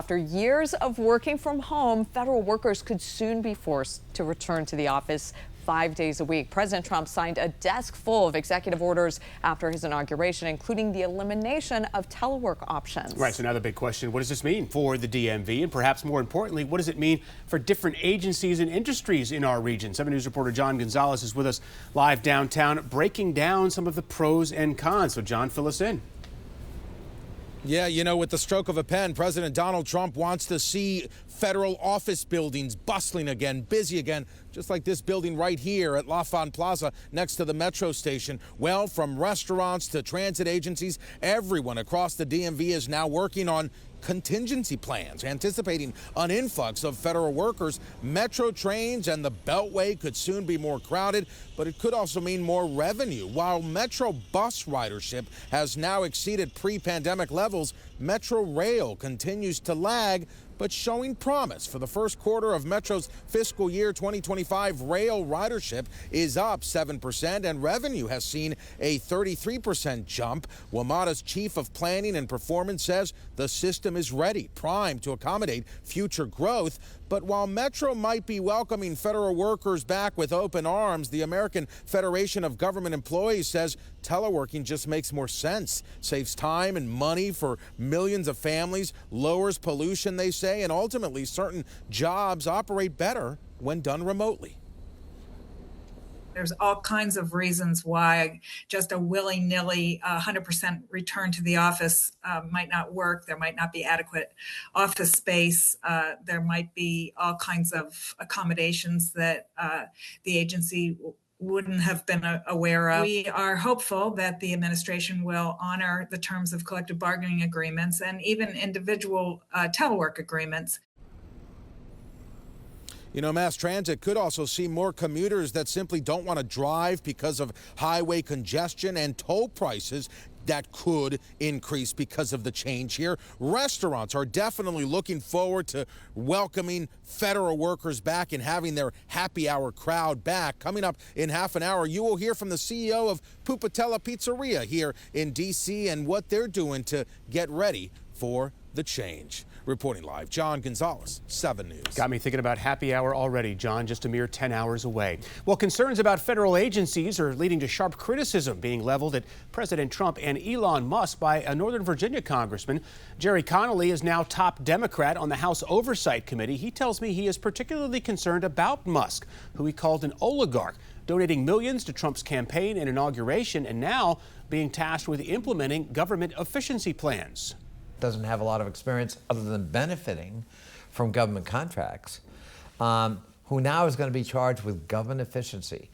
After years of working from home, federal workers could soon be forced to return to the office 5 days a week. President Trump signed a desk full of executive orders after his inauguration, including the elimination of telework options. Right, so another big question, what does this mean for the DMV? And perhaps more importantly, what does it mean for different agencies and industries in our region? 7 News reporter John Gonzalez is with us live downtown, breaking down some of the pros and cons. So John, fill us in. Yeah, you know, with the stroke of a pen, President Donald Trump wants to see federal office buildings bustling again, busy again, just like this building right here at L'Enfant Plaza next to the metro station. Well, from restaurants to transit agencies, everyone across the DMV is now working on contingency plans, anticipating an influx of federal workers. Metro trains and the Beltway could soon be more crowded, but it could also mean more revenue. While Metro bus ridership has now exceeded pre-pandemic levels, Metro Rail continues to lag, but showing promise. For the first quarter of Metro's fiscal year 2025, rail ridership is up 7% and revenue has seen a 33% jump. WMATA's chief of planning and performance says the system is ready, primed to accommodate future growth. But while Metro might be welcoming federal workers back with open arms, the American Federation of Government Employees says teleworking just makes more sense, saves time and money for millions of families, lowers pollution, they say, and ultimately certain jobs operate better when done remotely. There's all kinds of reasons why just a willy-nilly 100% return to the office might not work. There might not be adequate office space. There might be all kinds of accommodations that the agency wouldn't have been aware of. We are hopeful that the administration will honor the terms of collective bargaining agreements and even individual telework agreements. You know, mass transit could also see more commuters that simply don't want to drive because of highway congestion and toll prices that could increase because of the change here. Restaurants are definitely looking forward to welcoming federal workers back and having their happy hour crowd back. Coming up in half an hour, you will hear from the CEO of Pupatella Pizzeria here in D.C. and what they're doing to get ready for the change. Reporting live, John Gonzalez, 7 News. Got me thinking about happy hour already, John, just a mere 10 hours away. Well, concerns about federal agencies are leading to sharp criticism being leveled at President Trump and Elon Musk by a Northern Virginia congressman. Jerry Connolly is now top Democrat on the House Oversight Committee. He tells me he is particularly concerned about Musk, who he called an oligarch, donating millions to Trump's campaign and inauguration, and now being tasked with implementing government efficiency plans. Doesn't have a lot of experience other than benefiting from government contracts, who now is going to be charged with government efficiency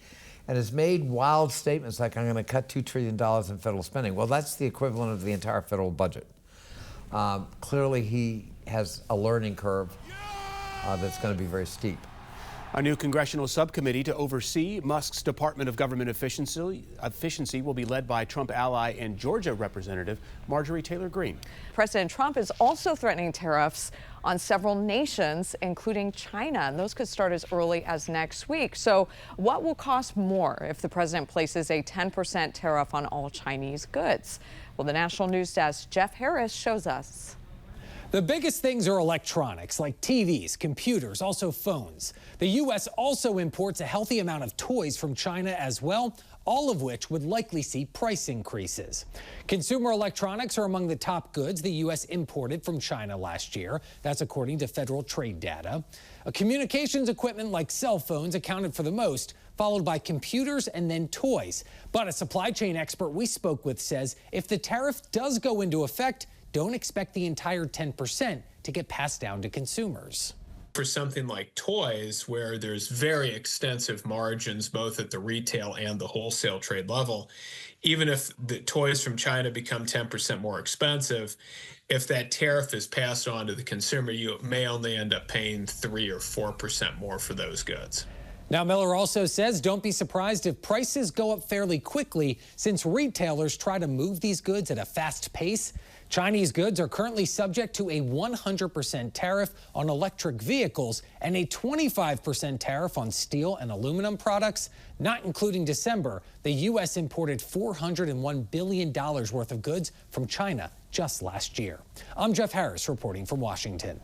and has made wild statements like, I'm going to cut $2 trillion in federal spending. Well, that's the equivalent of the entire federal budget. Clearly, he has a learning curve that's going to be very steep. A new congressional subcommittee to oversee Musk's Department of Government Efficiency will be led by Trump ally and Georgia Representative Marjorie Taylor Greene. President Trump is also threatening tariffs on several nations, including China, and those could start as early as next week. So what will cost more if the president places a 10% tariff on all Chinese goods? Well, the National News Desk, Jeff Harris, shows us. The biggest things are electronics, like TVs, computers, also phones. The U.S. also imports a healthy amount of toys from China as well, all of which would likely see price increases. Consumer electronics are among the top goods the U.S. imported from China last year. That's according to federal trade data. Communications equipment like cell phones accounted for the most, followed by computers and then toys. But a supply chain expert we spoke with says if the tariff does go into effect, don't expect the entire 10% to get passed down to consumers. For something like toys, where there's very extensive margins both at the retail and the wholesale trade level, even if the toys from China become 10% more expensive, if that tariff is passed on to the consumer, you may only end up paying 3 or 4% more for those goods. Now, Miller also says don't be surprised if prices go up fairly quickly, since retailers try to move these goods at a fast pace. Chinese goods are currently subject to a 100% tariff on electric vehicles and a 25% tariff on steel and aluminum products. Not including December, the U.S. imported $401 billion worth of goods from China just last year. I'm Jeff Harris reporting from Washington.